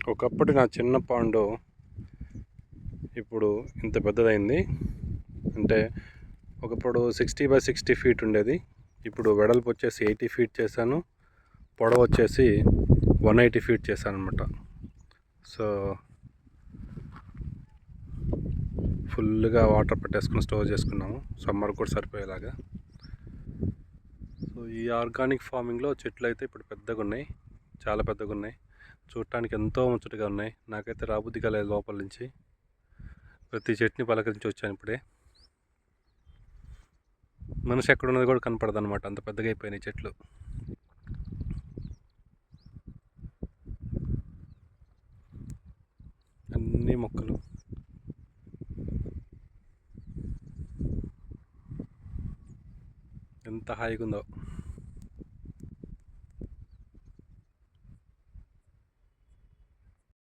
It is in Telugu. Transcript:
ఒకప్పటి నా చిన్న పాండు ఇప్పుడు ఇంత పెద్దదైంది. అంటే ఒకప్పుడు 60 by 60 ఫీట్ ఉండేది. ఇప్పుడు వెడల్పు వచ్చేసి 80 ఫీట్ చేశాను. పొడవు వచ్చేసి 180 ఫీట్ చేశాను అనమాట. సో ఫుల్గా వాటర్ పట్టేసుకుని స్టోర్ చేసుకున్నాము, సమ్మర్ కూడా సరిపోయేలాగా. సో ఈ ఆర్గానిక్ ఫార్మింగ్లో చెట్లు అయితే ఇప్పుడు పెద్దగా ఉన్నాయి, చాలా పెద్దగా ఉన్నాయి. చూడటానికి ఎంతో ముచ్చటగా ఉన్నాయి. నాకైతే రాబుద్ది కాలేదు లోపల నుంచి. ప్రతి చెట్టుని పలకరించి వచ్చాను ఇప్పుడే. మనిషి ఎక్కడున్నది కూడా కనపడదు అనమాట, అంత పెద్దగా అయిపోయినాయి చెట్లు. అన్ని మొక్కలు ఎంత హాయిగా ఉందో.